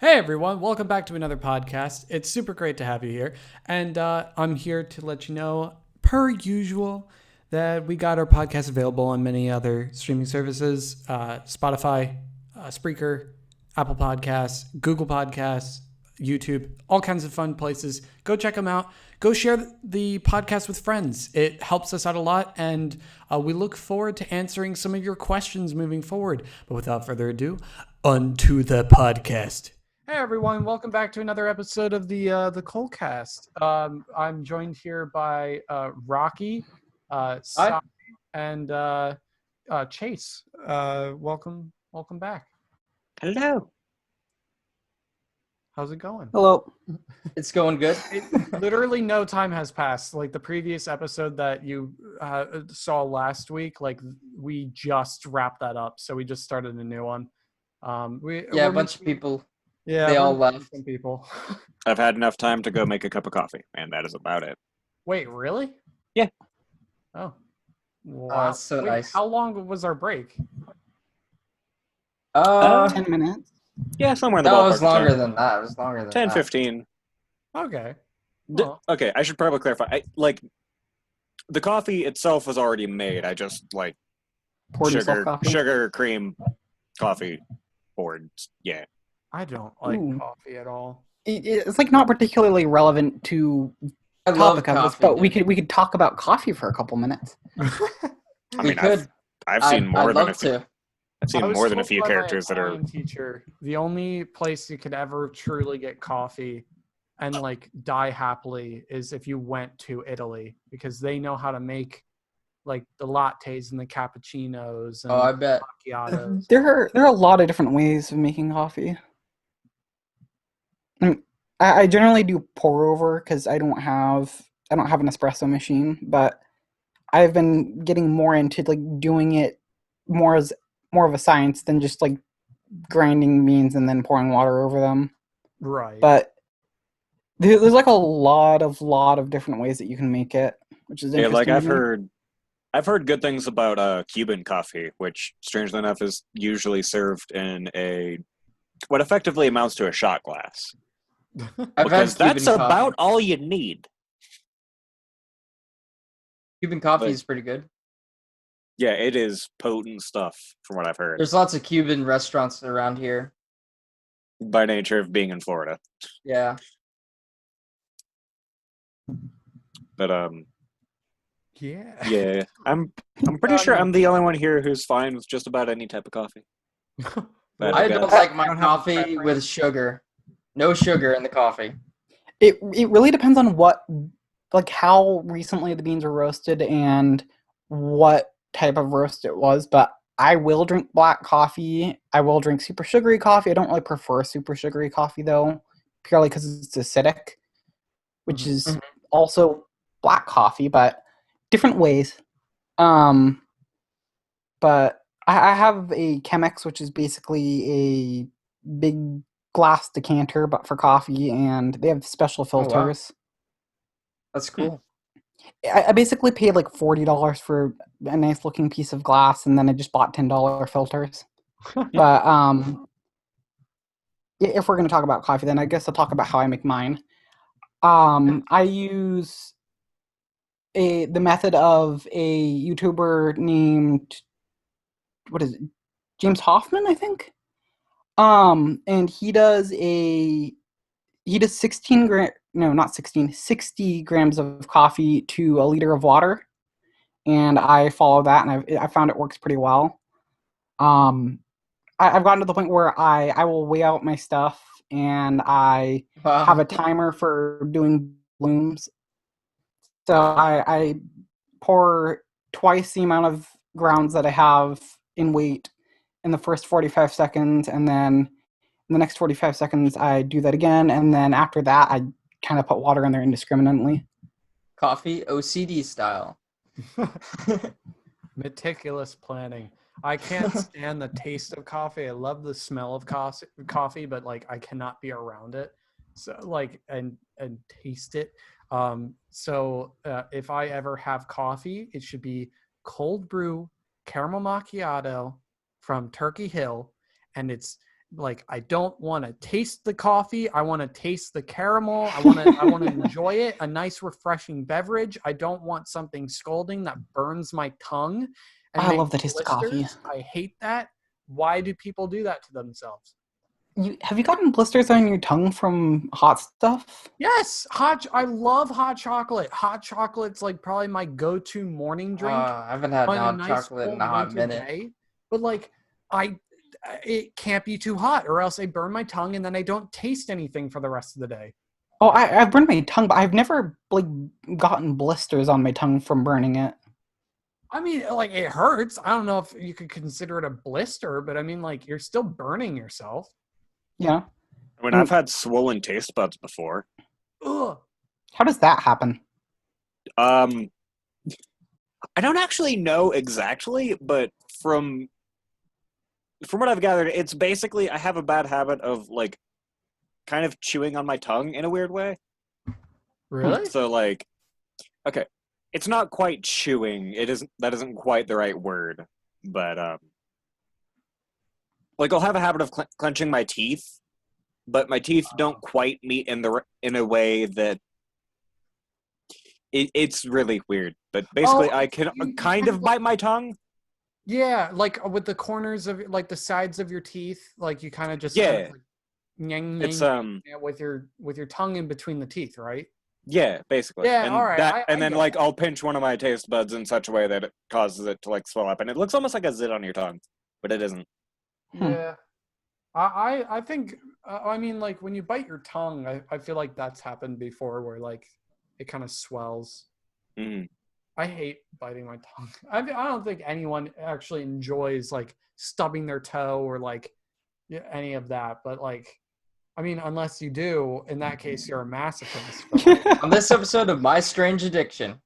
Hey everyone, welcome back to another podcast. It's super great to have you here. And I'm here to let you know, per usual, that we got our podcast available on many other streaming services Spotify, Spreaker, Apple Podcasts, Google Podcasts, YouTube, all kinds of fun places. Go check them out. Go share the podcast with friends. It helps us out a lot, and we look forward to answering some of your questions moving forward. But without further ado, onto the podcast. Hey everyone, welcome back to another episode of the ColeCast. I'm joined here by Rocky, Sai, and Chase. Welcome back. Hello. How's it going? Hello. It's going good. Literally no time has passed. Like the previous episode that you saw last week, like we just wrapped that up, so we just started a new one. A bunch of people. Yeah, they all left. Some people. I've had enough time to go make a cup of coffee, and that is about it. Wait, really? Yeah. Oh. Wow. That's so nice. How long was our break? 10 minutes. Yeah, somewhere in the No, ballpark. it was longer than that. It was longer than 10, that. 15. Okay. Well. Okay, I should probably clarify. The coffee itself was already made. I just, Poured yourself coffee. sugar, cream, coffee, boards. Yeah. I don't like coffee at all. It's not particularly relevant to I the love topic of this, coffee, but we dude. could talk about coffee for a couple minutes. I We mean, could. I've seen more I'd than love a few. to. I've seen more than a few characters that are. Teacher, the only place you could ever truly get coffee and die happily is if you went to Italy, because they know how to make the lattes and the cappuccinos and I bet. macchiatos. There are a lot of different ways of making coffee. I generally do pour over because I don't have an espresso machine, but I've been getting more into doing it more of a science than just grinding beans and then pouring water over them. Right. But there's a lot of different ways that you can make it, which is interesting. I've heard good things about Cuban coffee, which strangely enough is usually served in what effectively amounts to a shot glass. Because that's about all you need. Cuban coffee is pretty good. Yeah, it is potent stuff, from what I've heard. There's lots of Cuban restaurants around here. By nature of being in Florida. Yeah. But yeah, I'm pretty sure I'm the only one here who's fine with just about any type of coffee. I don't like my coffee with sugar. No sugar in the coffee. It really depends on how recently the beans were roasted and what type of roast it was, but I will drink black coffee. I will drink super sugary coffee. I don't really prefer super sugary coffee though, purely because it's acidic, which is also black coffee, but different ways. But I have a Chemex, which is basically a big glass decanter, but for coffee, and they have special filters. Oh, wow. That's cool. I basically paid $40 for a nice looking piece of glass, and then I just bought $10 filters. But if we're going to talk about coffee, then I guess I'll talk about how I make mine. I use the method of a YouTuber named James Hoffman, I think. And he does 60 grams of coffee to a liter of water, and I follow that, and I found it works pretty well. I've gotten to the point where I will weigh out my stuff, and I have a timer for doing blooms. So I pour twice the amount of grounds that I have in weight in the first 45 seconds, and then in the next 45 seconds I do that again, and then after that I kind of put water in there indiscriminately. Coffee OCD style. Meticulous planning. I can't stand the taste of coffee. I love the smell of coffee, but I cannot be around it. So and taste it. So if I ever have coffee, it should be cold brew caramel macchiato from Turkey Hill, and it's like I don't want to taste the coffee. I want to taste the caramel. I want to enjoy it. A nice refreshing beverage. I don't want something scalding that burns my tongue. And I love the taste of coffee. I hate that. Why do people do that to themselves? Have you gotten blisters on your tongue from hot stuff? Yes, I love hot chocolate. Hot chocolate's like probably my go-to morning drink. I haven't had hot chocolate in a hot minute. Day. But like, it can't be too hot, or else I burn my tongue and then I don't taste anything for the rest of the day. Oh, I've burned my tongue, but I've never like gotten blisters on my tongue from burning it. I mean, like it hurts. I don't know if you could consider it a blister, but I mean, like you're still burning yourself. Yeah. I mean, I've had swollen taste buds before. Ugh. How does that happen? I don't actually know exactly, but from what I've gathered, it's basically I have a bad habit of like kind of chewing on my tongue in a weird way. Really? So like, okay, it's not quite chewing. That isn't quite the right word, but like I'll have a habit of clenching my teeth, but my teeth don't quite meet in a way that it's really weird. But basically, I can kind of bite my tongue. Yeah, like with the corners of like the sides of your teeth, like you kind of just yeah. It's with your tongue in between the teeth, right? Yeah, basically. Yeah, and all right. Then like I'll pinch one of my taste buds in such a way that it causes it to like swell up, and it looks almost like a zit on your tongue, but it isn't. Yeah, I think I mean like when you bite your tongue, I feel like that's happened before where like it kind of swells. Mm-hmm. I hate biting my tongue. I don't think anyone actually enjoys like stubbing their toe or like any of that, but like. I mean, unless you do, in that case, you're a masochist. But like, on this episode of My Strange Addiction.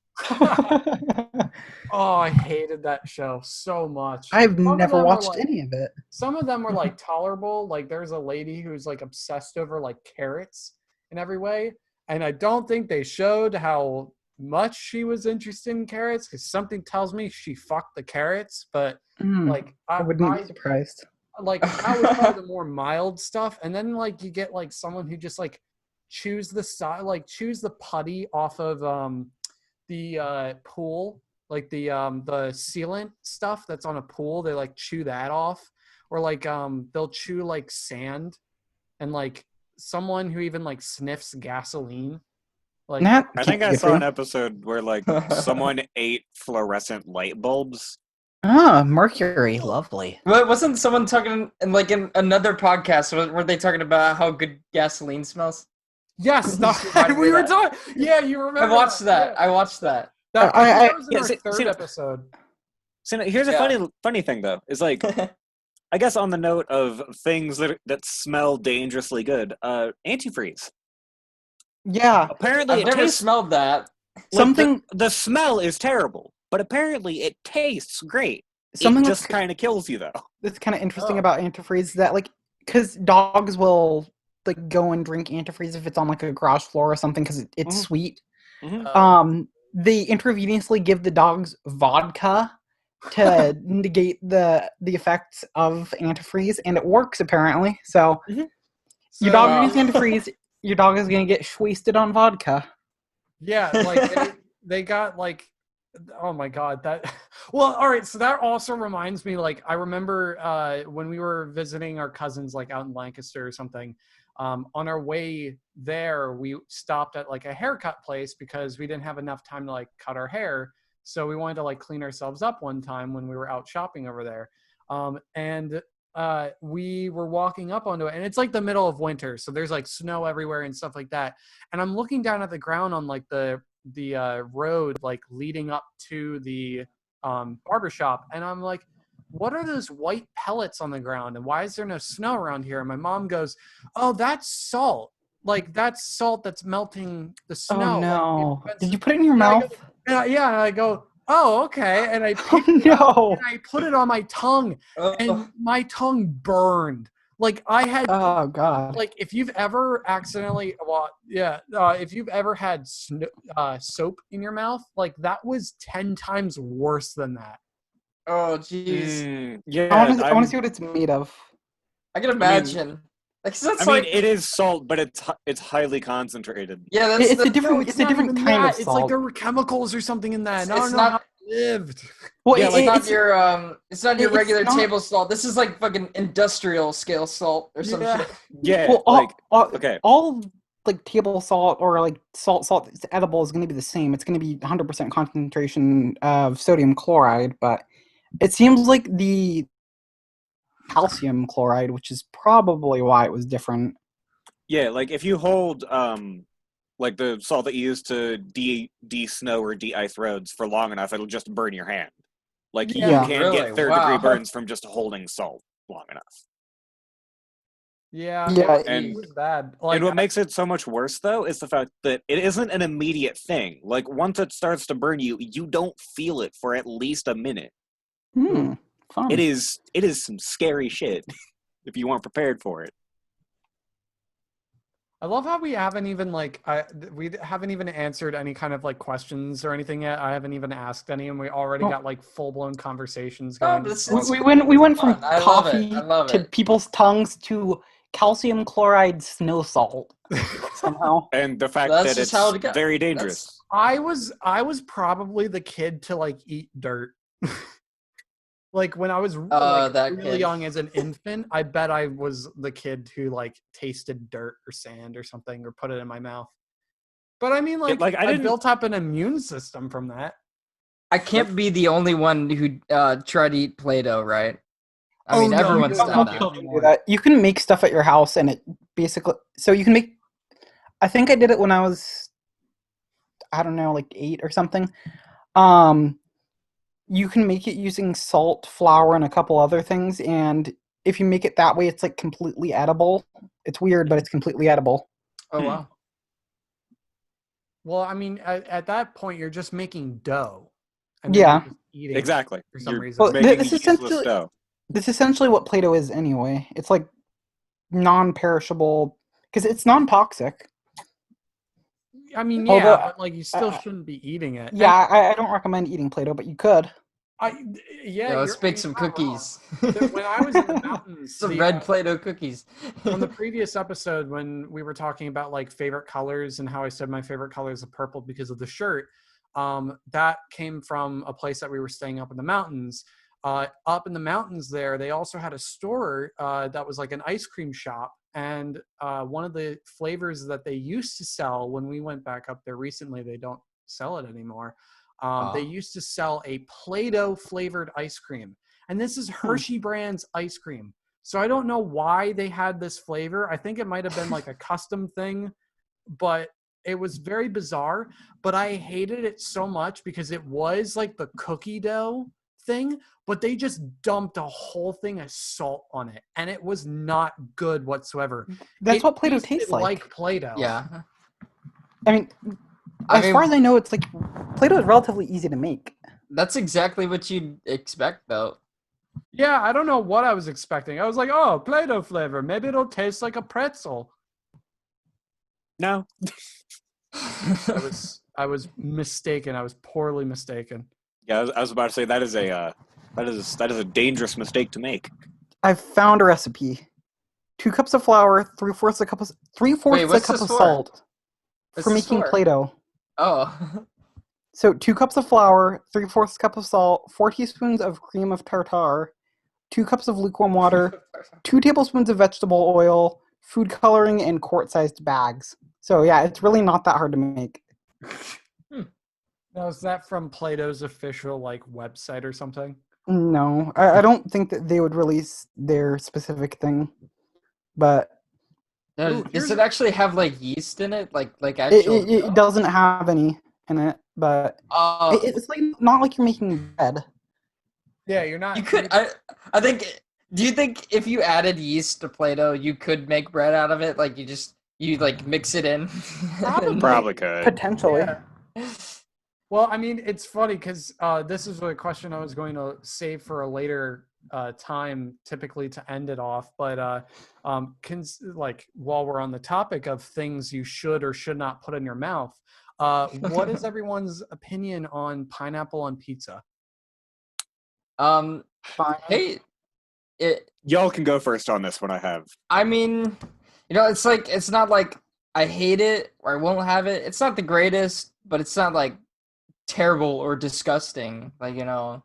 Oh, I hated that show so much. I've never watched any of it. Some of them were like tolerable. Like there's a lady who's like obsessed over like carrots in every way. And I don't think they showed how much she was interested in carrots because something tells me she fucked the carrots. But like I wouldn't be surprised. Like that was probably the more mild stuff, and then like you get like someone who just like chews the putty off of the pool, like the sealant stuff that's on a pool. They like chew that off, or like they'll chew like sand, and like someone who even like sniffs gasoline. Like I think I saw an episode where like someone ate fluorescent light bulbs. Ah, mercury, lovely. Wasn't someone talking in another podcast? Were they talking about how good gasoline smells? Yes, we were talking. Yeah, you remember? I watched that. Yeah. I watched that. That was in our third episode. So here's a funny thing though. Is like, I guess on the note of things that smell dangerously good, antifreeze. Yeah. Apparently, I've never smelled that. Something. The smell is terrible. But apparently it tastes great. It just kind of kills you, though. That's kind of interesting about antifreeze that, like, because dogs will, like, go and drink antifreeze if it's on, like, a garage floor or something because it's sweet. Mm-hmm. They intravenously give the dogs vodka to negate the effects of antifreeze, and it works, apparently. So, your dog drinks antifreeze, your dog is going to get wasted on vodka. Yeah, like, they got, like... Oh my God, well, all right. So that also reminds me, like, I remember when we were visiting our cousins, like out in Lancaster or something, on our way there, we stopped at like a haircut place because we didn't have enough time to like cut our hair. So we wanted to like clean ourselves up one time when we were out shopping over there. And we were walking up onto it, and it's like the middle of winter. So there's like snow everywhere and stuff like that. And I'm looking down at the ground on like the road like leading up to the barbershop, and I'm like, what are those white pellets on the ground and why is there no snow around here? And my mom goes, oh, that's salt. Like that's salt that's melting the snow. Oh no. Like, did you put it in your mouth? And I go, oh, okay. And I picked it up and I put it on my tongue, and my tongue burned. Like I had, oh God! Like if you've ever accidentally, if you've ever had soap in your mouth, like that was 10 times worse than that. Oh jeez. Yeah, I want to see what it's made of. I can imagine. It is salt, but it's highly concentrated. Yeah, it's a different kind of salt. It's like there were chemicals or something in that. It's not how it lived. Well, yeah, it's not your regular table salt. This is like fucking industrial scale salt or some shit. Yeah, well, okay. All like table salt or like salt that's edible is going to be the same. It's going to be 100% concentration of sodium chloride, but it seems like the calcium chloride, which is probably why it was different. Yeah, like if you hold like the salt that you use to de-snow or de-ice roads for long enough, it'll just burn your hand. Like you can get third-degree burns from just holding salt long enough. Yeah, and it was bad. And what makes it so much worse, though, is the fact that it isn't an immediate thing. Like once it starts to burn you, you don't feel it for at least a minute. Fun. It is some scary shit if you weren't prepared for it. I love how we haven't even we haven't even answered any kind of like questions or anything yet. I haven't even asked any, and we already got like full blown conversations going. We went from coffee to people's tongues to calcium chloride snow salt somehow. And the fact that it's very dangerous. I was probably the kid to like eat dirt. Like when I was really young as an infant, I bet I was the kid who like tasted dirt or sand or something or put it in my mouth. But I mean, I built up an immune system from that. I can't be the only one who tried to eat Play-Doh, right? I mean, everyone's done that. You can make stuff at your house, and it basically so you can make. I think I did it when I was, I don't know, like 8 or something. You can make it using salt, flour, and a couple other things, and if you make it that way, it's like completely edible. It's weird, but it's completely edible. Oh wow. Well, I mean, at that point, you're just making dough. And you're just eating exactly for some reason. Well, this is essentially what Play-Doh is anyway. It's like non-perishable because it's non-toxic. I mean, yeah, but like you still shouldn't be eating it. Yeah, I don't recommend eating Play-Doh, but you could. Let's bake some cookies. When I was in the mountains, some red Play-Doh cookies. On the previous episode, when we were talking about like favorite colors and how I said my favorite color is purple because of the shirt, that came from a place that we were staying up in the mountains. Up in the mountains there, they also had a store that was like an ice cream shop. And one of the flavors that they used to sell when we went back up there recently, they don't sell it anymore. They used to sell a Play-Doh flavored ice cream. And this is Hershey brand's ice cream. So I don't know why they had this flavor. I think it might have been like a custom thing, but it was very bizarre. But I hated it so much because it was like the cookie dough thing, but they just dumped a whole thing of salt on it, and it was not good whatsoever. That's what Play-Doh tastes like Play-Doh. Yeah. I mean, as far as I know, it's like Play-Doh is relatively easy to make. That's exactly what you'd expect, though. Yeah, I don't know what I was expecting. I was like, oh, Play-Doh flavor. Maybe it'll taste like a pretzel. No. I was mistaken. I was poorly mistaken. Yeah, I was about to say that is a dangerous mistake to make. I've found a recipe: 2 cups of flour, 3/4 a cup of salt for making Play-Doh. Oh. So 2 cups of flour, 3/4 cup of salt, 4 teaspoons of cream of tartar, 2 cups of lukewarm water, 2 tablespoons of vegetable oil, food coloring, and quart-sized bags. So yeah, it's really not that hard to make. Now, is that from Play-Doh's official like website or something? No, I don't think that they would release their specific thing, but does it actually have like yeast in it? Like actual? It doesn't have any in it, but it's like not like you're making bread. Yeah, you're not. You could. I think. Do you think if you added yeast to Play-Doh, you could make bread out of it? Like you like mix it in. Probably could. Potentially. Yeah. Well, I mean, it's funny because this is a question I was going to save for a later time, typically to end it off. But like while we're on the topic of things you should or should not put in your mouth, what is everyone's opinion on pineapple on pizza? Hey, Y'all can go first on this one. I mean, it's not like I hate it or I won't have it. It's not the greatest, but it's not like terrible or disgusting. Like, it's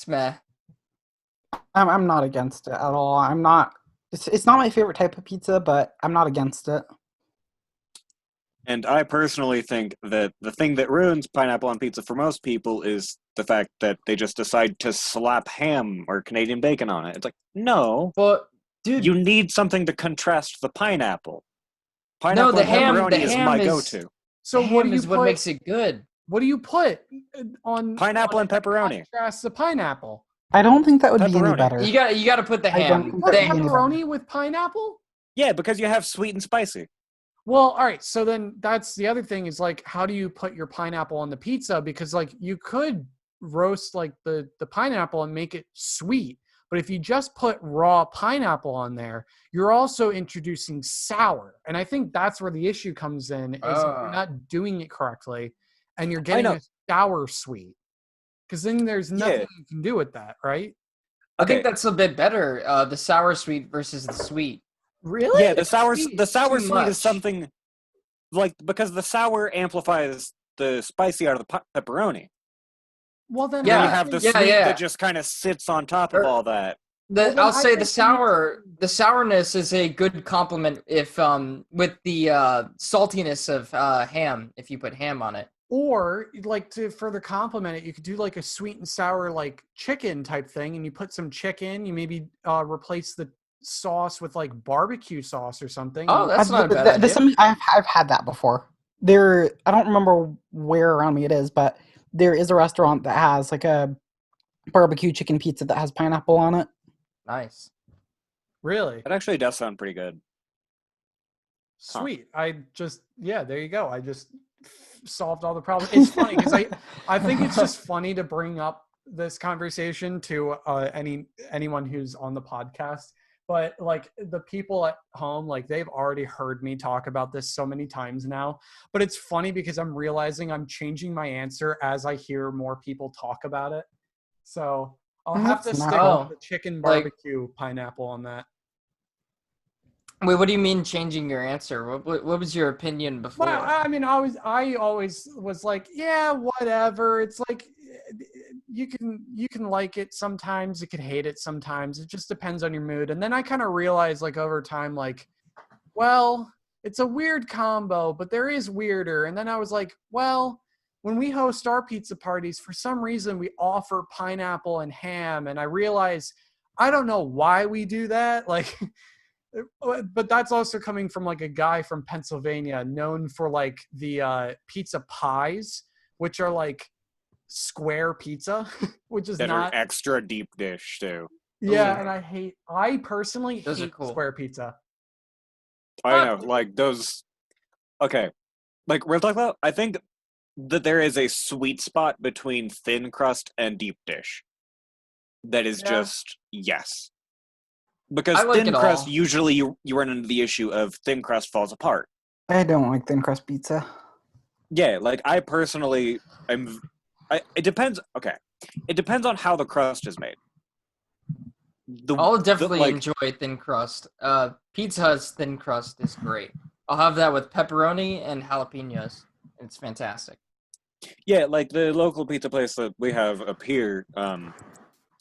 meh. I'm not against it at all. I'm not. It's not my favorite type of pizza, but I'm not against it. And I personally think that the thing that ruins pineapple on pizza for most people is the fact that they just decide to slap ham or Canadian bacon on it. It's like, no. But, dude, you need something to contrast the pineapple. No, Pineapple the and ham- pepperoni the is ham my is- go-to. So ham what do you is what put? makes it good. What do you put on Pineapple and pepperoni. Contrast the pineapple. I don't think that would be any Pepperoni. better. You got to put the I don't ham. think Put that'd be any better. pepperoni with pineapple? Yeah, because you have sweet and spicy. Well, all right. So then that's the other thing is like, how do you put your pineapple on the pizza? Because like you could roast like the pineapple and make it sweet. But if you just put raw pineapple on there, you're also introducing sour. And I think that's where the issue comes in is you're not doing it correctly and you're getting a sour sweet. Because then there's nothing you can do with that, right? I think that's a bit better, the sour sweet versus the sweet. Really? Yeah, the sour too sweet much. is something like because the sour amplifies the spicy out of the pepperoni. Well, then And then you have the sweet yeah. that just kind of sits on top of all that. Well, then I'll I say think the sourness is a good complement if with the saltiness of ham if you put ham on it. Or like to further complement it, you could do like a sweet and sour like chicken type thing, and you put some chicken. You maybe replace the sauce with like barbecue sauce or something. Oh, that's not a bad idea. I've had that before. I don't remember where around me it is, but there is a restaurant that has like a barbecue chicken pizza that has pineapple on it. Nice. Really? It actually does sound pretty good. Sweet. There you go. I just solved all the problems. It's funny because I think it's just funny to bring up this conversation to anyone who's on the podcast. But like the people at home, like they've already heard me talk about this so many times now. But it's funny because I'm realizing I'm changing my answer as I hear more people talk about it. So I'll have to stick with the chicken barbecue pineapple on that. Wait, what do you mean changing your answer? What was your opinion before? Well, I mean, I always was like, yeah, whatever. It's like you can like it sometimes, you can hate it sometimes. It just depends on your mood. And then I kind of realized like over time, like, well, it's a weird combo, but there is weirder. And then I was like, well, when we host our pizza parties, for some reason we offer pineapple and ham, and I realize I don't know why we do that. Like. But that's also coming from like a guy from Pennsylvania known for like the pizza pies, which are like square pizza, which is that not are extra deep dish too. Yeah, and I personally Those are hate cool. square pizza. I know, like those. Okay, like real talk though, I think that there is a sweet spot between thin crust and deep dish. That is just yes. Because like thin it crust, all. usually you run into the issue of thin crust falls apart. I don't like thin crust pizza. Yeah, like I personally it depends. Okay, it depends on how the crust is made. I'll definitely enjoy thin crust. Pizza Hut's thin crust is great. I'll have that with pepperoni and jalapenos. It's fantastic. Yeah, like the local pizza place that we have up here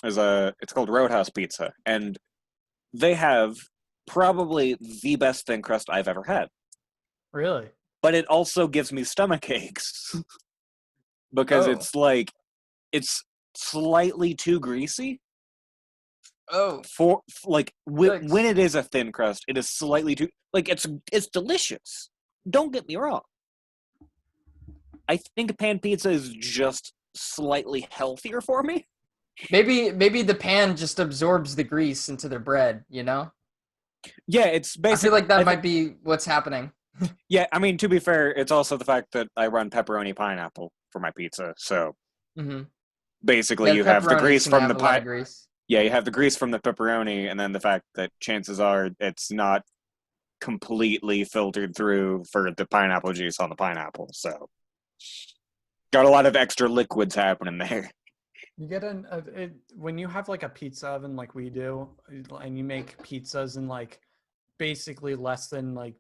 it's called Roadhouse Pizza, and they have probably the best thin crust I've ever had. Really? But it also gives me stomach aches because it's slightly too greasy. Oh, For like when it is a thin crust, it is slightly too like it's delicious. Don't get me wrong. I think pan pizza is just slightly healthier for me. maybe the pan just absorbs the grease into the bread, you know? Yeah, it's basically. I feel like that might be what's happening. Yeah, I mean, to be fair, it's also the fact that I run pepperoni pineapple for my pizza, so basically you have the grease from the pie. Yeah, you have the grease from the pepperoni, and then the fact that chances are it's not completely filtered through for the pineapple juice on the pineapple, so got a lot of extra liquids happening there. You get when you have like a pizza oven like we do, and you make pizzas in like basically less than like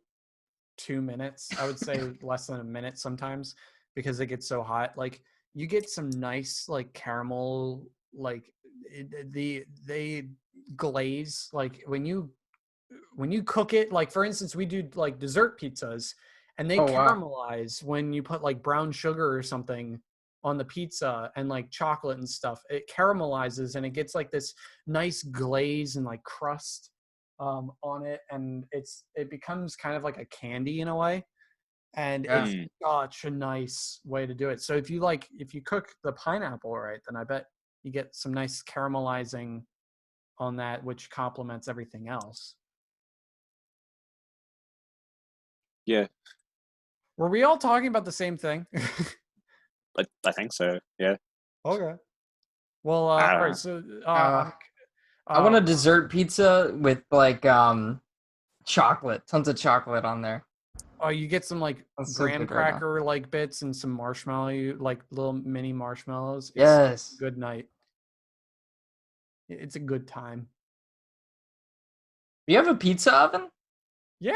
2 minutes. I would say less than a minute sometimes because it gets so hot. Like you get some nice like caramel, like they glaze like when you cook it. Like for instance, we do like dessert pizzas, and they caramelize when you put like brown sugar or something on the pizza and like chocolate and stuff. It caramelizes and it gets like this nice glaze and like crust on it, and it becomes kind of like a candy in a way, and it's such a nice way to do it. So if you cook the pineapple right, then I bet you get some nice caramelizing on that, which complements everything else. Yeah. Were we all talking about the same thing? I think so. Yeah. Okay. Well, all right. So I want a dessert pizza with like chocolate, tons of chocolate on there. Oh, you get some like graham cracker like bits and some marshmallow, like little mini marshmallows. It's a good night. It's a good time. Do you have a pizza oven? Yeah.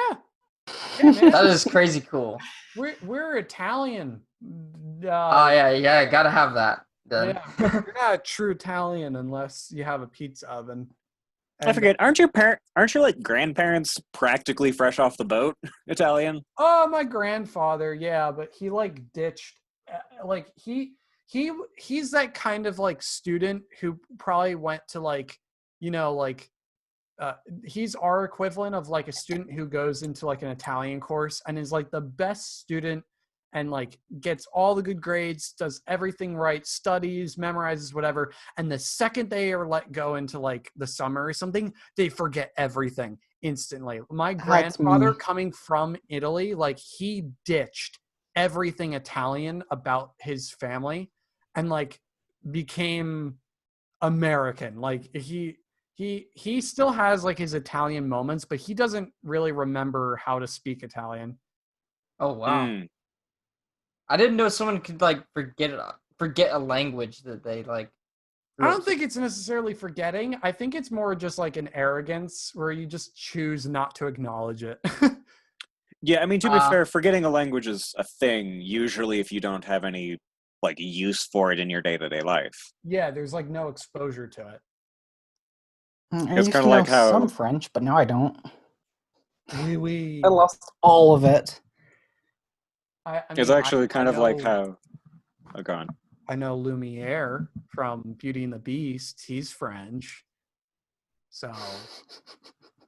Yeah, man. That is crazy cool. We're Italian. Yeah, gotta have that. Then. Yeah, you're not a true Italian unless you have a pizza oven. And, I forget. Aren't your like grandparents practically fresh off the boat Italian? Oh, my grandfather, yeah, but he like ditched. Like he's that kind of like student who probably went to like, you know, like he's our equivalent of like a student who goes into like an Italian course and is like the best student and like gets all the good grades, does everything right, studies, memorizes, whatever. And the second they are let go into like the summer or something, they forget everything instantly. My grandfather coming from Italy, like he ditched everything Italian about his family and like became American. Like he still has like his Italian moments, but he doesn't really remember how to speak Italian. Oh wow. I didn't know someone could like forget a language that they like. I don't think it's necessarily forgetting. I think it's more just like an arrogance where you just choose not to acknowledge it. Yeah, I mean, to be fair, forgetting a language is a thing, usually if you don't have any like use for it in your day-to-day life. Yeah, there's like no exposure to it. It's kind of like how some French, but now I don't. Oui. I lost all of it. I mean, it's actually kind of like how. Oh, go on. I know Lumiere from Beauty and the Beast. He's French. So.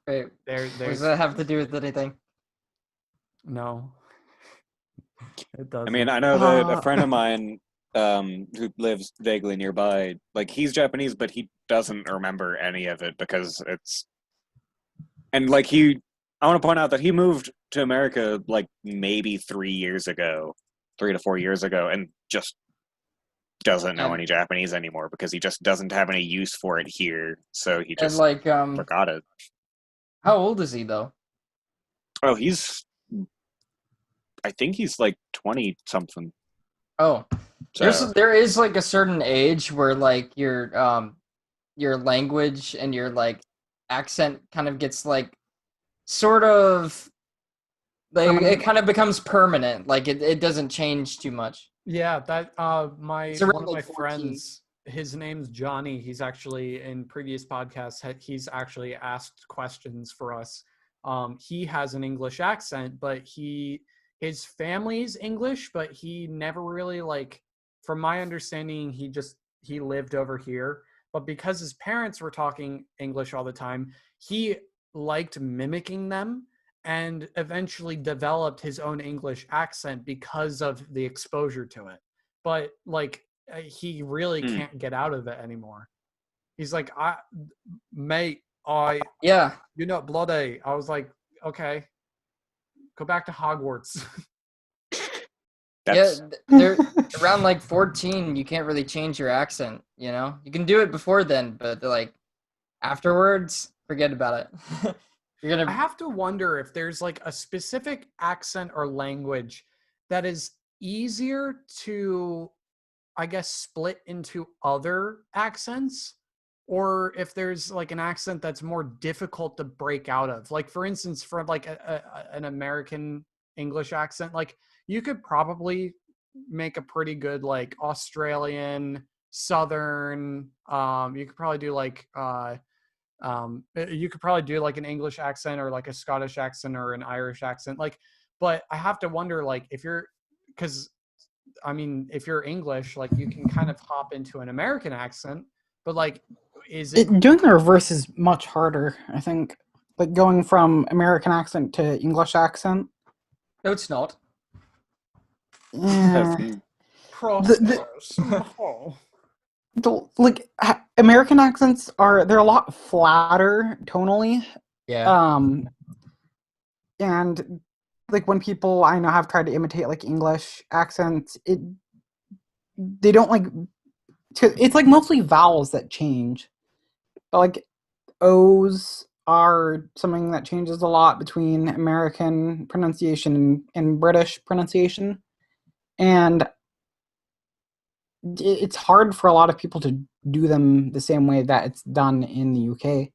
Wait, what does that have to do with anything? No. It doesn't. I mean, I know that a friend of mine who lives vaguely nearby, like he's Japanese, but he doesn't remember any of it because it's. And like I want to point out that he moved to America like maybe 3 to 4 years ago, and just doesn't know any Japanese anymore because he just doesn't have any use for it here. So he just forgot it. How old is he though? Oh, I think he's like 20 something. Oh, so. There is like a certain age where like your language and your like accent kind of gets like sort of like it kind of becomes permanent. Like it doesn't change too much. Yeah, that one of my 14. friends, his name's Johnny. He's actually in previous podcasts. He's actually asked questions for us. He has an English accent, but his family's English, but he never really like. From my understanding, he lived over here, but because his parents were talking English all the time, he liked mimicking them and eventually developed his own English accent because of the exposure to it. But like he really can't get out of it anymore. He's like, you're not bloody. I was like, okay, go back to Hogwarts. They're around like 14. You can't really change your accent. You know, you can do it before then, but like afterwards, forget about it. I have to wonder if there's like a specific accent or language that is easier to I guess, split into other accents, or if there's like an accent that's more difficult to break out of. Like, for instance, for like an American English accent, like you could probably make a pretty good like Australian, Southern. You could probably do like you could probably do like an English accent or like a Scottish accent or an Irish accent. Like, but I have to wonder, like, because I mean, if you're English, like you can kind of hop into an American accent, but like, doing the reverse is much harder, I think. Like going from American accent to English accent. No, it's not. Yeah. Like American accents they're a lot flatter tonally. Yeah. And like when people I know have tried to imitate like English accents, they don't like. It's like mostly vowels that change, but like O's are something that changes a lot between American pronunciation and British pronunciation, and it's hard for a lot of people to do them the same way that it's done in the UK.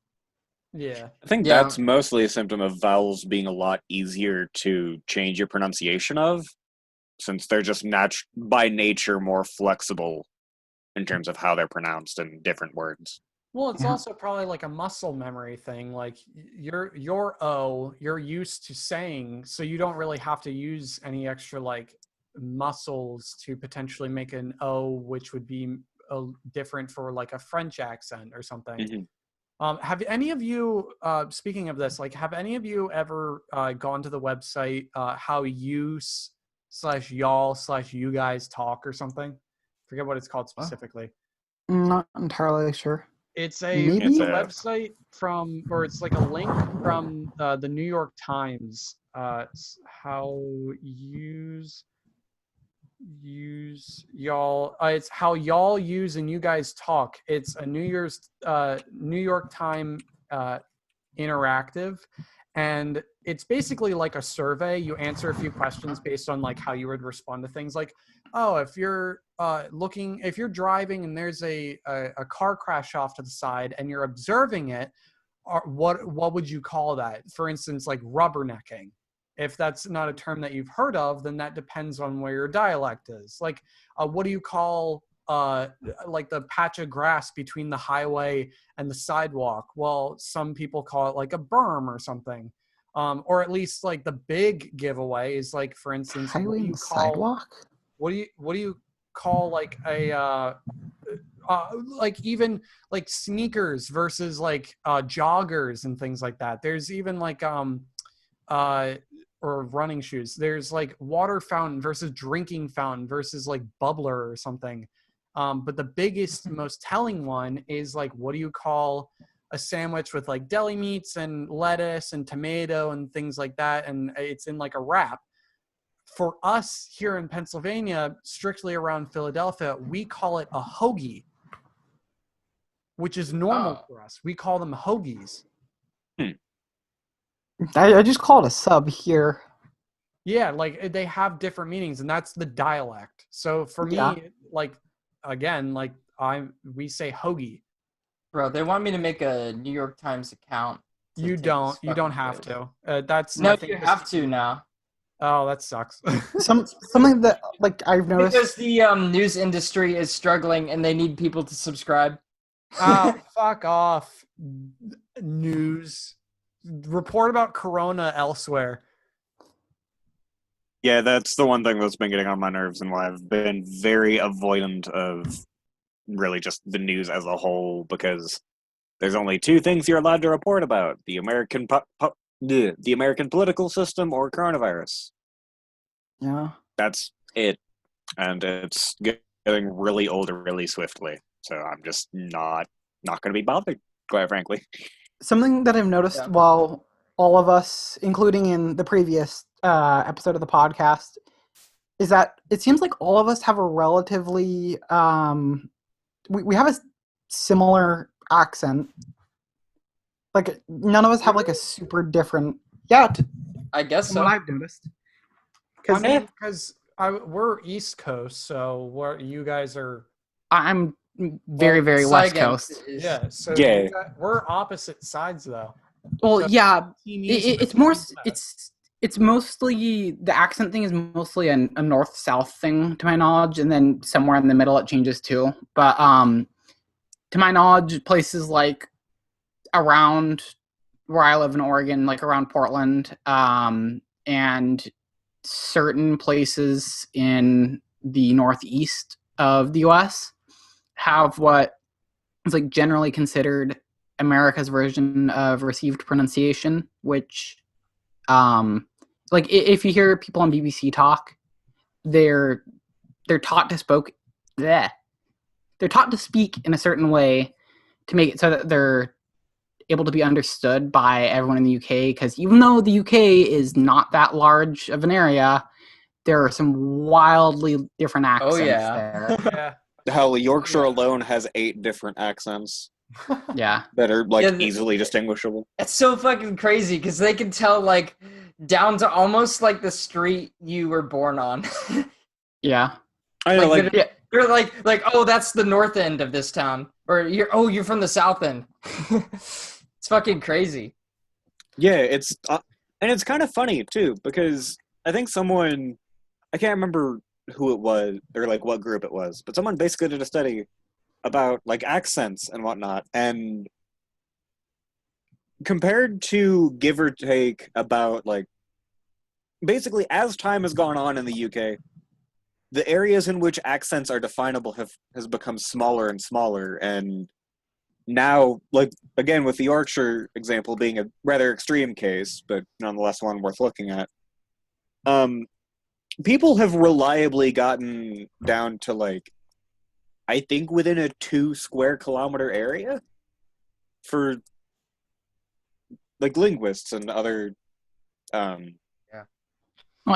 Yeah. I think that's mostly a symptom of vowels being a lot easier to change your pronunciation of, since they're just by nature more flexible in terms of how they're pronounced in different words. Well, it's also probably like a muscle memory thing. Like your O, you're used to saying, so you don't really have to use any extra like muscles to potentially make an O, which would be different for like a French accent or something. Mm-hmm. Have any of you, speaking of this, like, have any of you ever gone to the website how you/y'all/you guys talk or something? Forget what it's called specifically. I'm not entirely sure. It's a website or it's like a link from the New York Times. How use y'all. It's how y'all use and you guys talk. It's a New York Times interactive, and it's basically like a survey. You answer a few questions based on like how you would respond to things. Like, oh, if you're if you're driving and there's a car crash off to the side and you're observing it, what would you call that? For instance, like rubbernecking. If that's not a term that you've heard of, then that depends on where your dialect is. Like, what do you call like the patch of grass between the highway and the sidewalk? Well, some people call it like a berm or something. Or at least like the big giveaway is like, for instance, highway and sidewalk? What do you call like a like even like sneakers versus like joggers and things like that? There's even like or running shoes. There's like water fountain versus drinking fountain versus like bubbler or something. But the biggest, most telling one is like, what do you call a sandwich with like deli meats and lettuce and tomato and things like that? And it's in like a wrap. For us here in Pennsylvania, strictly around Philadelphia, we call it a hoagie, which is normal for us. We call them hoagies. I just call it a sub here. Yeah, like they have different meanings, and that's the dialect. So for me, like, again, like we say hoagie. Bro, they want me to make a New York Times account. You don't have to. That's no, you have to now. Oh, that sucks. Something that like I've noticed because the news industry is struggling and they need people to subscribe. Oh, fuck off. News. Report about Corona elsewhere. Yeah, that's the one thing that's been getting on my nerves and why I've been very avoidant of really just the news as a whole, because there's only two things you're allowed to report about: the American political system or coronavirus. Yeah. That's it. And it's getting really old really swiftly. So I'm just not going to be bothered, quite frankly. Something that I've noticed while all of us, including in the previous episode of the podcast, is that it seems like all of us have a relatively we have a similar accent. Like none of us have like a super different. Yeah, I guess so. What I've noticed. Because we're East Coast, so what you guys are? I'm very, very West Coast. Yeah, so Yeah. we're opposite sides though. Well, So yeah, Team East it's versus more. Team West. It's mostly the accent thing is mostly a north-south thing to my knowledge, and then somewhere in the middle it changes too. But to my knowledge, places like around where I live in Oregon, like around Portland, and certain places in the northeast of the U.S. have what is like generally considered America's version of received pronunciation, which like if you hear people on BBC talk, they're taught to they're taught to speak in a certain way to make it so that they're able to be understood by everyone in the UK, because even though the UK is not that large of an area, there are some wildly different accents there. Yeah. Hell, Yorkshire alone has 8 different accents. Yeah. That are easily distinguishable. It's so fucking crazy because they can tell like down to almost like the street you were born on. Yeah. I know, you're like, oh, that's the north end of this town, or you're from the south end. It's fucking crazy. Yeah, it's and it's kind of funny too, because I think someone, I can't remember who it was or what group it was, but someone basically did a study about accents and whatnot, and compared to give or take about basically as time has gone on in the UK, the areas in which accents are definable has become smaller and smaller, and now again with the Yorkshire example being a rather extreme case, but nonetheless one worth looking at, people have reliably gotten down to I think within a 2 square kilometer area for linguists and other Well,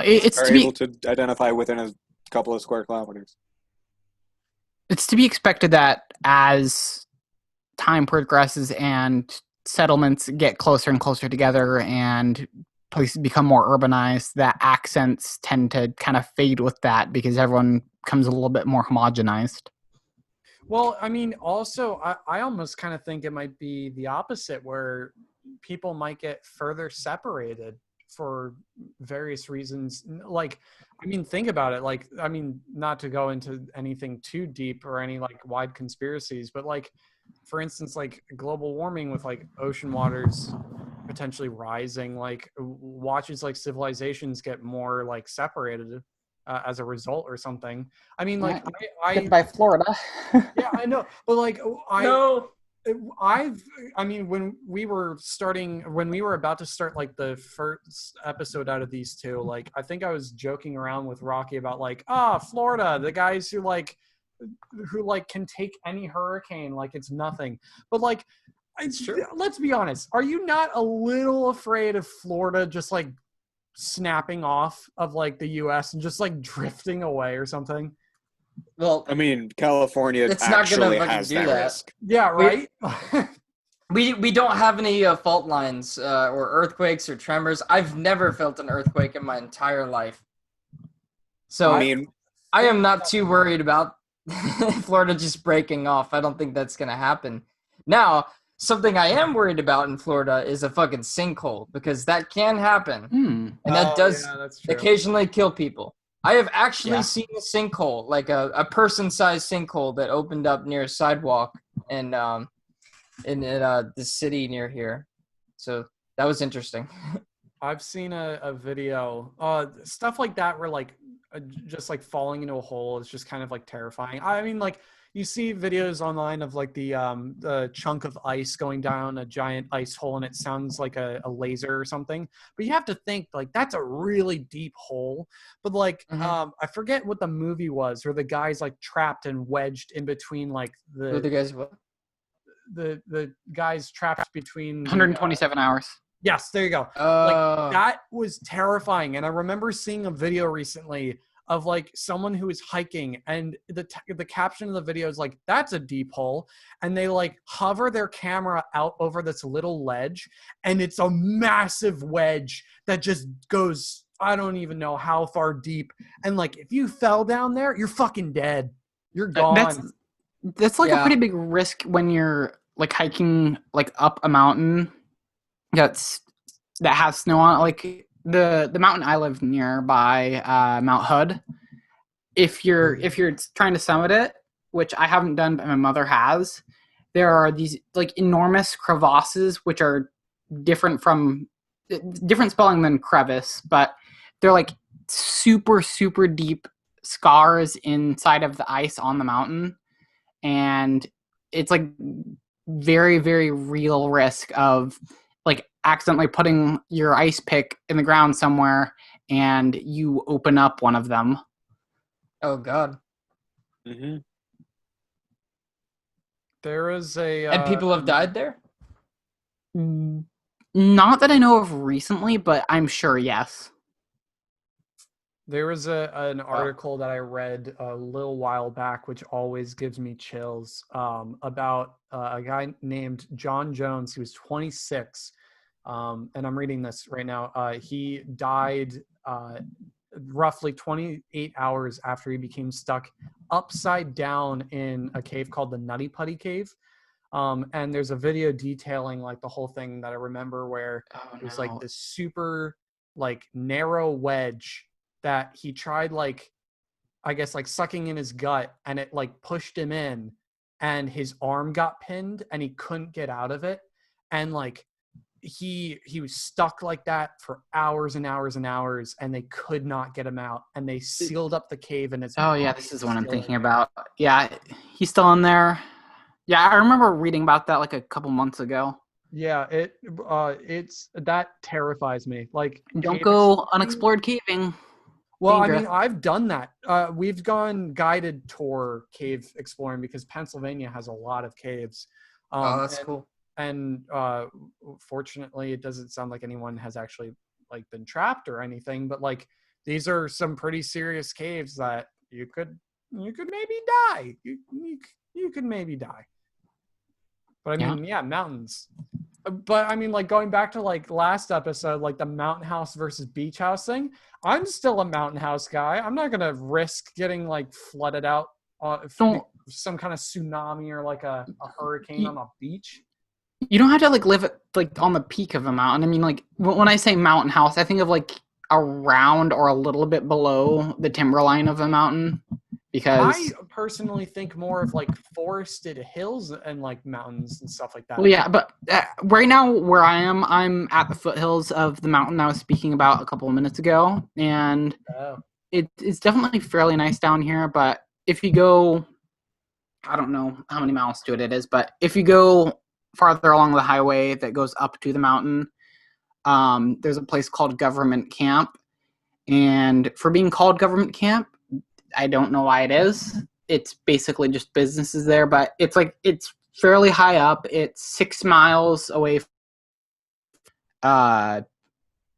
it's are to be able to identify within a couple of square kilometers. It's to be expected that as time progresses and settlements get closer and closer together and places become more urbanized, that accents tend to kind of fade with that because everyone becomes a little bit more homogenized. Well, I mean, also, I almost kind of think it might be the opposite, where people might get further separated for various reasons. I mean, think about it. I mean, not to go into anything too deep or any wide conspiracies, but for instance, global warming with ocean waters potentially rising, watches civilizations get more separated as a result or something. I mean, by Florida. Yeah, I know, but No. I mean, when we were about to start the first episode out of these two, I think I was joking around with Rocky about Florida, the guys who can take any hurricane like it's nothing. But it's true. Let's be honest. Are you not a little afraid of Florida just snapping off of the US and just drifting away or something? Well, I mean, California it's not actually gonna has do that that risk. Yeah, right. We don't have any fault lines or earthquakes or tremors. I've never felt an earthquake in my entire life, so I am not too worried about Florida just breaking off. I don't think that's gonna happen. Now, something I am worried about in Florida is a fucking sinkhole, because that can happen, and that does occasionally kill people. I have actually seen a sinkhole, a person-sized sinkhole that opened up near a sidewalk in the city near here. So that was interesting. I've seen a video, stuff like that where just falling into a hole is just kind of terrifying. I mean, you see videos online of the chunk of ice going down a giant ice hole, and it sounds like a laser or something. But you have to think that's a really deep hole. But I forget what the movie was, where the guy's trapped and wedged in between the guys what? The guy's trapped between 127 hours. Yes, there you go. That was terrifying. And I remember seeing a video recently of someone who is hiking, and the caption of the video is that's a deep hole, and they hover their camera out over this little ledge, and it's a massive wedge that just goes I don't even know how far deep. And like, if you fell down there, you're fucking dead. You're gone. That's like a pretty big risk when you're like hiking like up a mountain that has snow on it. Like the mountain I live nearby, Mount Hood. If you're trying to summit it, which I haven't done, but my mother has, there are these like enormous crevasses, which are different spelling than crevice, but they're like super, super deep scars inside of the ice on the mountain. And it's like very, very real risk of like accidentally putting your ice pick in the ground somewhere and you open up one of them. Oh God. Mm-hmm. There is and people have died there? Not that I know of recently, but I'm sure yes. There was an article that I read a little while back, which always gives me chills, about a guy named John Jones. He was 26, and I'm reading this right now. He died roughly 28 hours after he became stuck upside down in a cave called the Nutty Putty Cave. And there's a video detailing like the whole thing that I remember, where it was like this super like narrow wedge that he tried, like, I guess, like sucking in his gut, and it like pushed him in, and his arm got pinned and he couldn't get out of it. And like he was stuck like that for hours and hours and hours, and they could not get him out, and they sealed up the cave. And it's this is what I'm thinking about. Yeah, he's still in there. Yeah, I remember reading about that like a couple months ago. Yeah, it's that terrifies me. Like, don't go unexplored caving. Well, dangerous. I mean, I've done that. We've gone guided tour cave exploring because Pennsylvania has a lot of caves. That's cool. And fortunately, it doesn't sound like anyone has actually like been trapped or anything. But like, these are some pretty serious caves that you could maybe die. You could maybe die. But I mean, yeah, mountains. But I mean, like, going back to like last episode, like the mountain house versus beach house thing, I'm still a mountain house guy. I'm not gonna risk getting like flooded out some kind of tsunami or like a hurricane on a beach. You don't have to like live like on the peak of a mountain. I mean, like when I say mountain house, I think of like around or a little bit below the timberline of a mountain. Because I personally think more of like forested hills and like mountains and stuff like that. Well, yeah, but right now where I am, I'm at the foothills of the mountain I was speaking about a couple of minutes ago, and it's definitely fairly nice down here. But if you go, I don't know how many miles to it is, but if you go farther along the highway that goes up to the mountain, there's a place called Government Camp, and for being called Government Camp, I don't know why it is. It's basically just businesses there, but it's fairly high up. It's 6 miles away from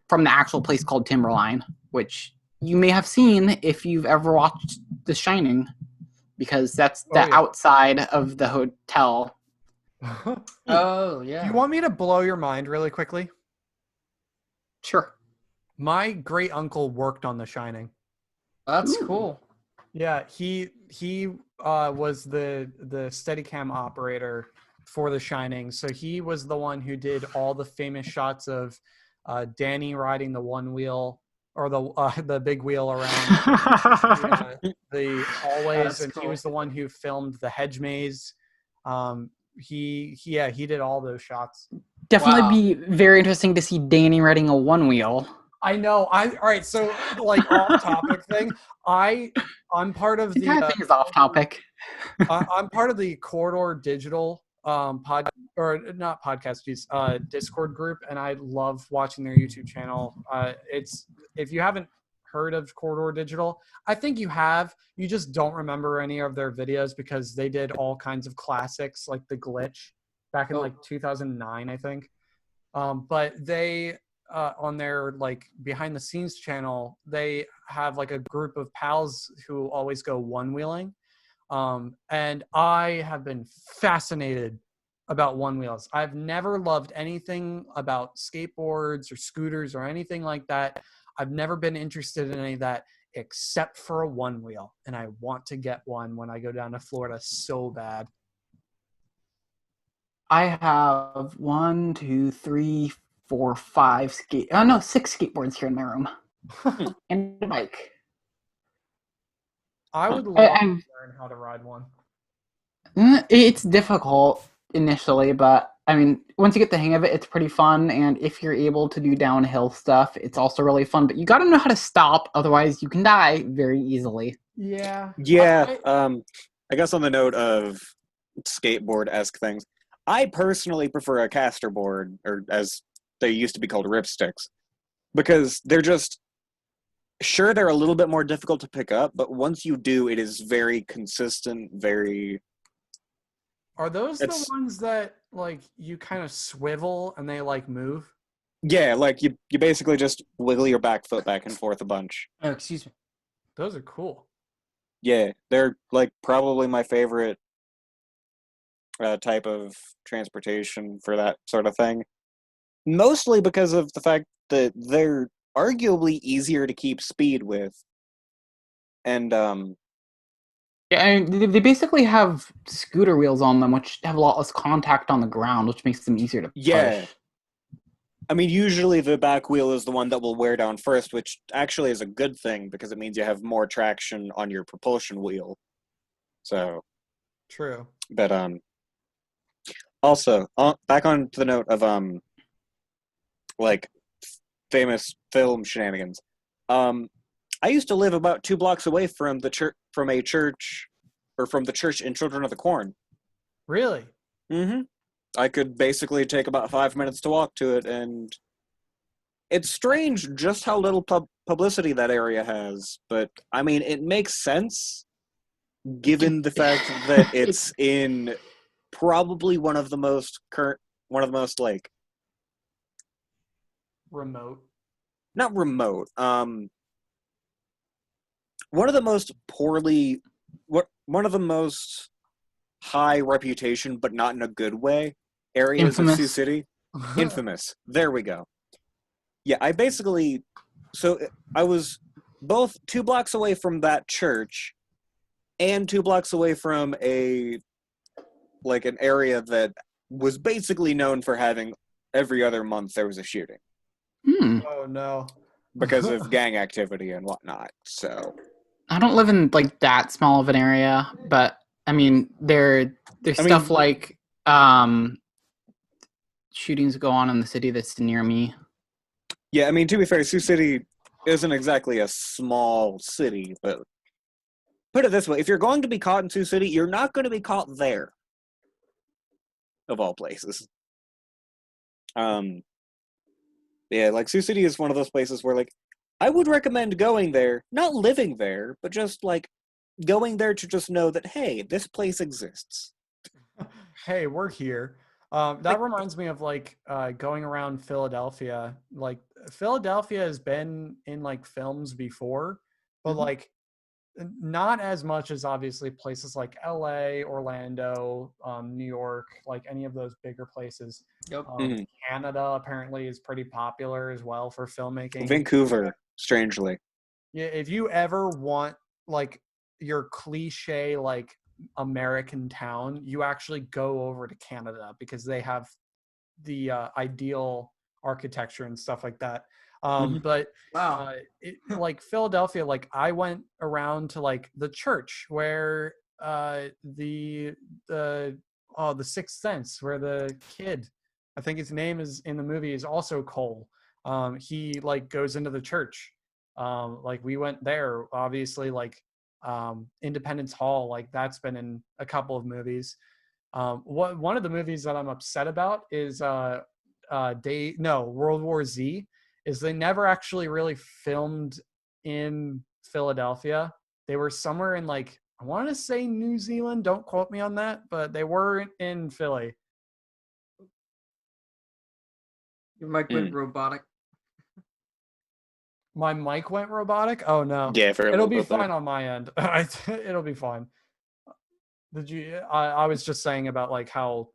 the actual place called Timberline, which you may have seen if you've ever watched The Shining, because that's the outside of the hotel. Oh, yeah. Do you want me to blow your mind really quickly? Sure. My great uncle worked on The Shining. That's cool. Yeah, he was the Steadicam operator for The Shining. So he was the one who did all the famous shots of Danny riding the one wheel or the big wheel around the hallways, and cool. He was the one who filmed the hedge maze. He did all those shots. Definitely be very interesting to see Danny riding a one wheel. I know. All right. So, like, off topic thing. I'm part of the thing is off topic. I'm part of the Corridor Digital Discord group, and I love watching their YouTube channel. It's, if you haven't heard of Corridor Digital, I think you have. You just don't remember any of their videos because they did all kinds of classics like The Glitch back in like 2009, I think. But they on their like behind the scenes channel, they have like a group of pals who always go one wheeling. And I have been fascinated about one wheels. I've never loved anything about skateboards or scooters or anything like that. I've never been interested in any of that except for a one wheel, and I want to get one when I go down to Florida so bad. I have 6 skateboards here in my room. And a bike. I would love to learn how to ride one. It's difficult initially, but I mean, once you get the hang of it, it's pretty fun. And if you're able to do downhill stuff, it's also really fun. But you got to know how to stop, otherwise you can die very easily. Yeah. Yeah. I guess on the note of skateboard-esque things, I personally prefer a caster board, or as they used to be called, ripsticks, because they're just, sure, they're a little bit more difficult to pick up, but once you do, it is very consistent, very... Are those the ones that, like, you kind of swivel and they, like, move? Yeah, like, you basically just wiggle your back foot back and forth a bunch. Oh, excuse me. Those are cool. Yeah, they're, like, probably my favorite type of transportation for that sort of thing. Mostly because of the fact that they're arguably easier to keep speed with. And, Yeah, I mean, they basically have scooter wheels on them, which have a lot less contact on the ground, which makes them easier to push. Yeah. I mean, usually the back wheel is the one that will wear down first, which actually is a good thing because it means you have more traction on your propulsion wheel. So. True. But, also, back on to the note of, like, famous film shenanigans. I used to live about 2 blocks away from the church, from the church in Children of the Corn. Really? Mm-hmm. I could basically take about 5 minutes to walk to it, and it's strange just how little publicity that area has. But I mean, it makes sense given the fact that it's in probably one of the most like remote. Not remote. One of the most one of the most high reputation, but not in a good way, areas of Sioux City. Infamous. There we go. Yeah, I was both 2 blocks away from that church and 2 blocks away from an area that was basically known for having every other month there was a shooting. Oh no. because of gang activity and whatnot. So I don't live in like that small of an area, but I mean there's stuff like shootings go on in the city that's near me. Yeah, I mean, to be fair, Sioux City isn't exactly a small city, but put it this way, if you're going to be caught in Sioux City, you're not going to be caught there. Of all places. Yeah, like Sioux City is one of those places where, like, I would recommend going there, not living there, but just, like, going there to just know that, hey, this place exists. Hey, we're here. That reminds me of, like, going around Philadelphia. Like, Philadelphia has been in, like, films before, but, like, not as much as obviously places like LA, Orlando, New York, like any of those bigger places. Yep. Canada apparently is pretty popular as well for filmmaking. Vancouver, strangely. Yeah, if you ever want like your cliche like American town, you actually go over to Canada because they have the ideal architecture and stuff like that. But wow, like Philadelphia, like I went around to like the church where the Sixth Sense, where the kid, I think his name is in the movie, is also Cole. He like goes into the church. Like we went there, obviously, like Independence Hall, like that's been in a couple of movies. One of the movies that I'm upset about is World War Z, is they never actually really filmed in Philadelphia. They were somewhere in like, I want to say New Zealand, don't quote me on that, but they were in Philly. Your mic went robotic. My mic went robotic? Oh no. Yeah, it'll be fine on my end. It'll be fine. I was just saying about like how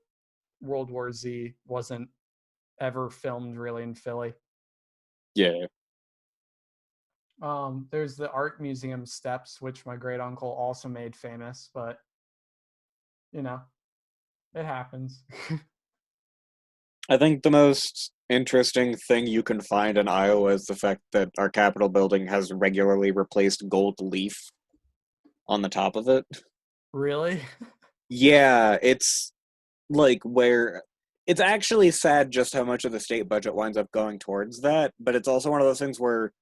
World War Z wasn't ever filmed really in Philly. Yeah. There's the art museum steps, which my great uncle also made famous, but you know, it happens. I think the most interesting thing you can find in Iowa is the fact that our Capitol building has regularly replaced gold leaf on the top of it. Really? Yeah, it's like where it's actually sad just how much of the state budget winds up going towards that, but it's also one of those things where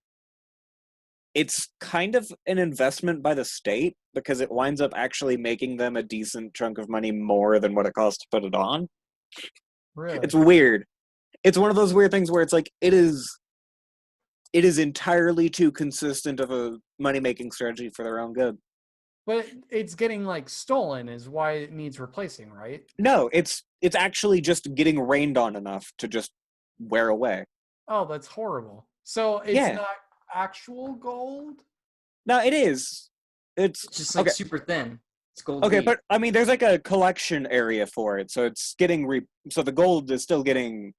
it's kind of an investment by the state because it winds up actually making them a decent chunk of money more than what it costs to put it on. Really? It's weird. It's one of those weird things where it's like it is entirely too consistent of a money-making strategy for their own good. But it's getting like stolen is why it needs replacing, right? No, it's actually just getting rained on enough to just wear away. Oh, that's horrible. So it's not actual gold? No, it is. It's just like super thin. It's gold. Okay, but I mean, there's like a collection area for it, so it's getting so the gold is still getting.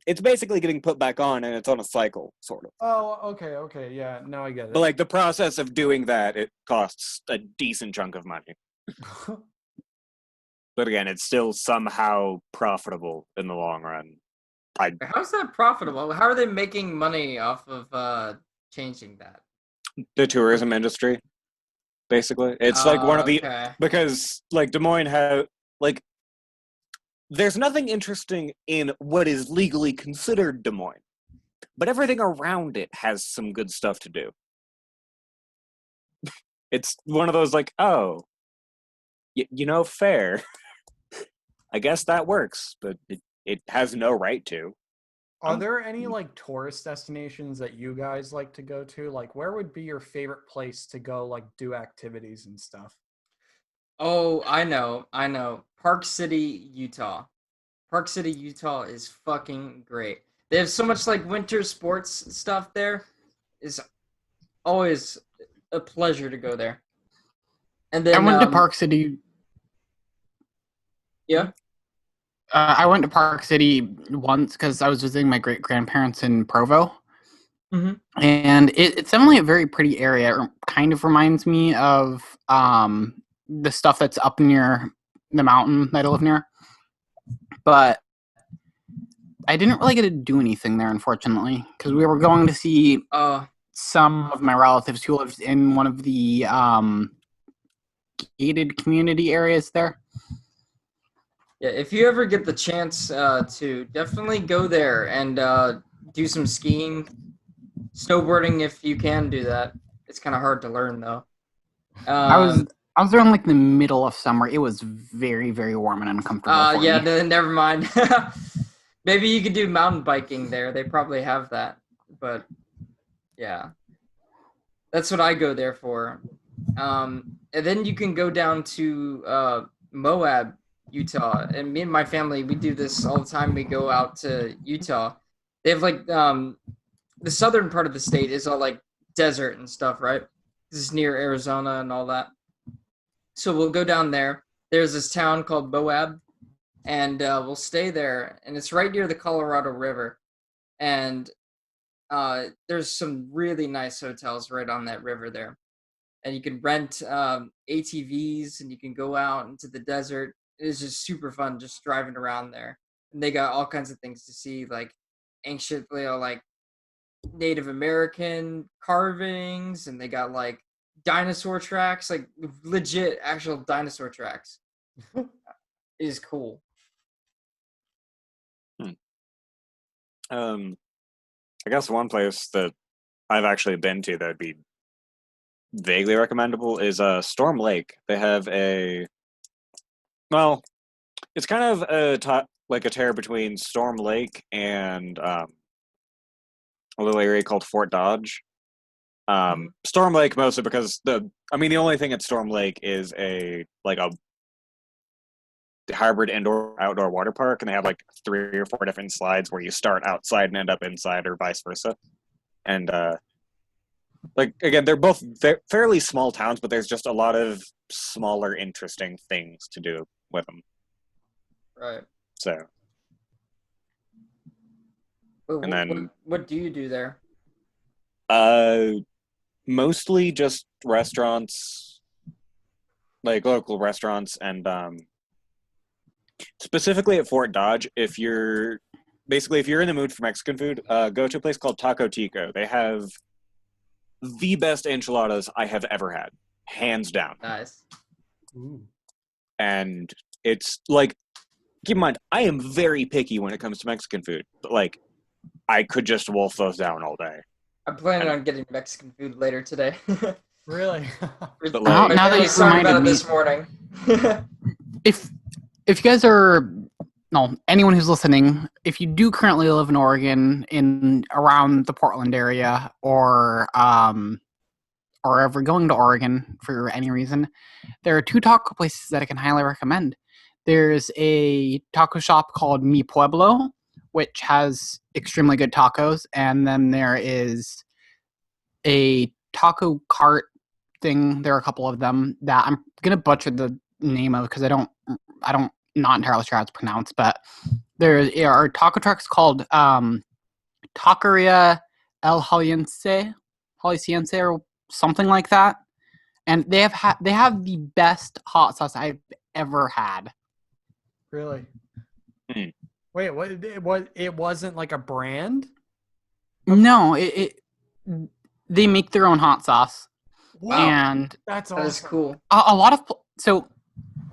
It's basically getting put back on, and it's on a cycle, sort of. Oh, okay, yeah. Now I get it. But like the process of doing that, it costs a decent chunk of money. But again, it's still somehow profitable in the long run. How's that profitable? How are they making money off of changing that? The tourism industry, basically. It's like one of the because like Des Moines has like there's nothing interesting in what is legally considered Des Moines, but everything around it has some good stuff to do. It's one of those like, oh, fair. I guess that works, but it has no right to. Are there any like tourist destinations that you guys like to go to? Like, where would be your favorite place to go, like, do activities and stuff? Oh, I know. Park City, Utah. Park City, Utah is fucking great. They have so much like winter sports stuff there. It's always a pleasure to go there. And then I went to Park City. Yeah. I went to Park City once because I was visiting my great grandparents in Provo. Mm-hmm. And it's definitely a very pretty area. It kind of reminds me of the stuff that's up near the mountain that I live near. But I didn't really get to do anything there, unfortunately, because we were going to see some of my relatives who lived in one of the gated community areas there. Yeah, if you ever get the chance to definitely go there and do some skiing, snowboarding if you can do that. It's kind of hard to learn though. I was there in like the middle of summer. It was very, very warm and uncomfortable. Yeah, never mind. Maybe you could do mountain biking there. They probably have that. But yeah, that's what I go there for. And then you can go down to Moab, Utah, and me and my family, we do this all the time. We go out to Utah. They have like the southern part of the state is all like desert and stuff, right? This is near Arizona and all that. So we'll go down there. There's this town called Moab, and we'll stay there. And it's right near the Colorado River. And there's some really nice hotels right on that river there. And you can rent ATVs, and you can go out into the desert. It's just super fun just driving around there. And they got all kinds of things to see, like ancient, like Native American carvings, and they got like dinosaur tracks, like legit actual dinosaur tracks. It is cool. I guess one place that I've actually been to that would be vaguely recommendable is Storm Lake. They have it's kind of a tear between Storm Lake and a little area called Fort Dodge. Storm Lake mostly because the only thing at Storm Lake is a hybrid indoor-outdoor water park, and they have like 3 or 4 different slides where you start outside and end up inside, or vice versa. And again, they're both fairly small towns, but there's just a lot of smaller, interesting things to do with them. Right. So. And then, what do you do there? mostly just restaurants, like local restaurants, and specifically at Fort Dodge. If you're in the mood for Mexican food, go to a place called Taco Tico. They have the best enchiladas I have ever had, hands down. Nice. Ooh. And it's like, keep in mind, I am very picky when it comes to Mexican food. But like, I could just wolf those down all day. I'm planning on getting Mexican food later today. Really? But My like, now that family's you talking reminded about it me- this morning. If you guys are anyone who's listening, if you do currently live in Oregon, in around the Portland area, or ever going to Oregon for any reason, there are two taco places that I can highly recommend. There's a taco shop called Mi Pueblo, which has extremely good tacos, and then there is a taco cart thing. There are a couple of them that I'm gonna butcher the name of because I don't not entirely sure how it's pronounced, but there are taco trucks called Taqueria El Jalisciense or something like that, and they have the best hot sauce I've ever had. Really? Hmm. Wait, what? It wasn't like a brand? No, they make their own hot sauce. Wow, And that's That awesome. is cool. a lot of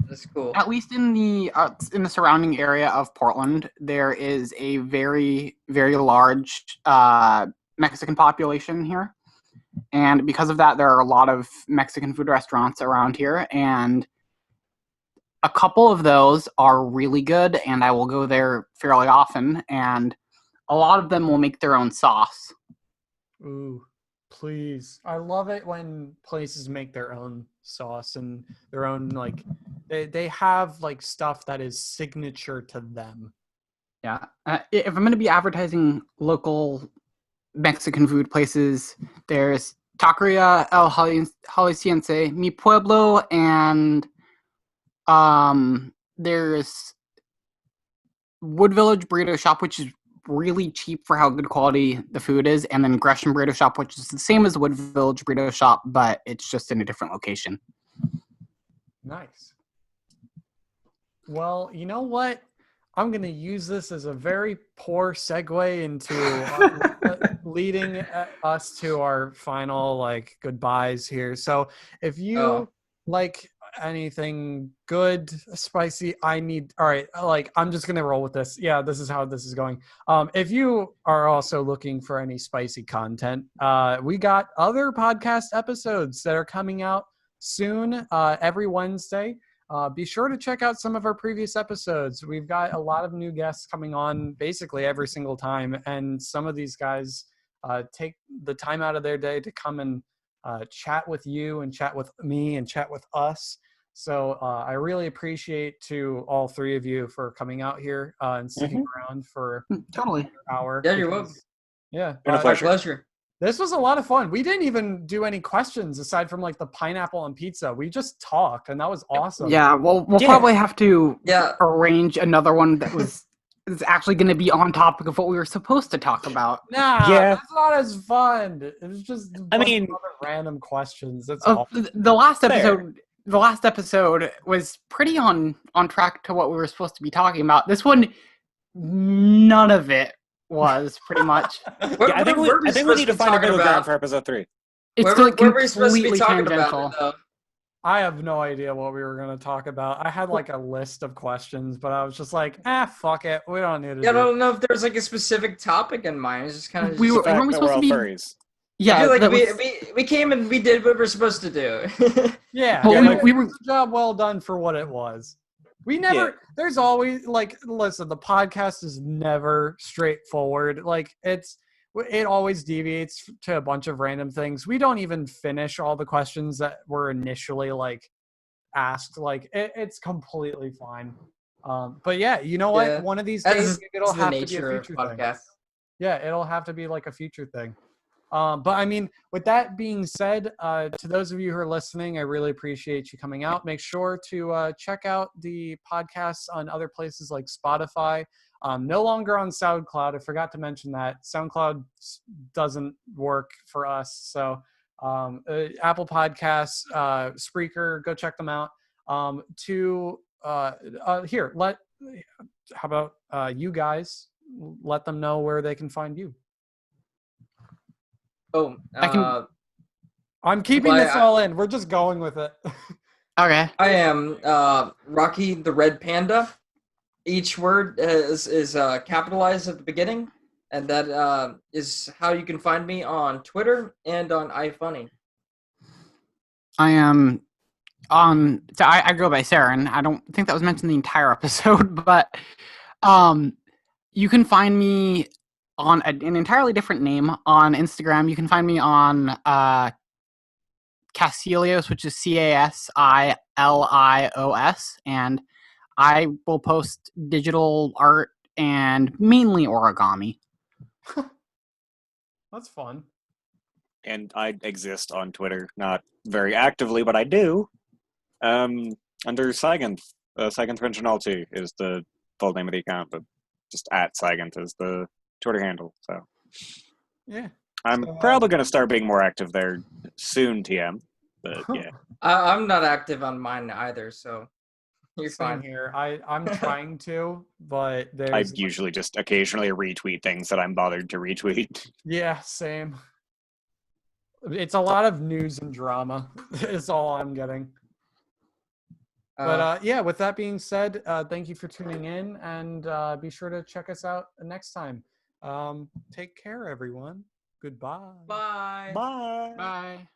That's cool. at least in the surrounding area of Portland, there is a very, very large Mexican population here, and because of that, there are a lot of Mexican food restaurants around here, and a couple of those are really good, and I will go there fairly often, and a lot of them will make their own sauce. Ooh, please. I love it when places make their own sauce and their own, like, they have like stuff that is signature to them. Yeah. If I'm going to be advertising local Mexican food places, there's Taqueria El Jalisciense, Mi Pueblo, and there's Wood Village Burrito Shop, which is really cheap for how good quality the food is, and then Gresham Burrito Shop, which is the same as Wood Village Burrito Shop, but it's just in a different location. Nice. Well, you know what? I'm going to use this as a very poor segue into leading us to our final like goodbyes here. So if you like anything good, spicy, all right, like I'm just going to roll with this. Yeah, this is how this is going. If you are also looking for any spicy content, we got other podcast episodes that are coming out soon, every Wednesday. Be sure to check out some of our previous episodes. We've got a lot of new guests coming on basically every single time, and some of these guys take the time out of their day to come and chat with you and chat with me and chat with us. So I really appreciate to all three of you for coming out here and sticking around for Totally an hour. Yeah, you're welcome. Yeah, Been a My pleasure. pleasure. this was a lot of fun. We didn't even do any questions aside from like the pineapple and pizza. We just talked, and that was awesome. Yeah, well, we'll probably have to arrange another one that is actually going to be on topic of what we were supposed to talk about. Nah, Yeah. that's not as fun. It was just I mean- other random questions. That's all. The last Fair. episode, was pretty on track to what we were supposed to be talking about. This one, none of it was pretty much. I think we need to find a middle ground for episode 3. It's What like were we supposed to be completely talking tangential. about, though? I have no idea what we were going to talk about. I had like a list of questions, but I was just like, fuck it. We don't need to Yeah, I do it. don't know if there's like a specific topic in mind. It's just kind of. We were- The fact weren't we that we're supposed all to be- furries. Yeah, I feel like that was- we came and we did what we're supposed to do. Yeah, Well, yeah, we it were- was a job well done for what it was. We never, there's always like, listen, the podcast is never straightforward. Like it always deviates to a bunch of random things. We don't even finish all the questions that were initially like asked. Like it's completely fine. But yeah, you know what? Yeah. One of these That's days it'll the have to be a nature of future thing. podcasts. Yeah, it'll have to be like a future thing. But I mean, with that being said, to those of you who are listening, I really appreciate you coming out. Make sure to check out the podcasts on other places like Spotify. No longer on SoundCloud. I forgot to mention that. SoundCloud doesn't work for us. So Apple Podcasts, Spreaker. Go check them out. How about you guys let them know where they can find you? I'm keeping this all in. We're just going with it. Okay. I am Rocky the Red Panda. Each word is capitalized at the beginning, and that is how you can find me on Twitter and on iFunny. I am on. So I go by Seirin. I don't think that was mentioned the entire episode, but you can find me on an entirely different name on Instagram. You can find me on Casilios, which is Casilios, and I will post digital art and mainly origami. That's fun. And I exist on Twitter, not very actively, but I do. Under Seiganth. Seiganth Originality is the full name of the account, but just at Seiganth is the Twitter handle. So yeah, I'm probably going to start being more active there soon, TM. But yeah, I'm not active on mine either, so you're Same fine. here. I'm trying to, but I usually just occasionally retweet things that I'm bothered to retweet. Yeah, same. It's a lot of news and drama. Is all I'm getting. But yeah, with that being said, thank you for tuning in, and be sure to check us out next time. Take care, everyone. Goodbye. Bye. Bye. Bye.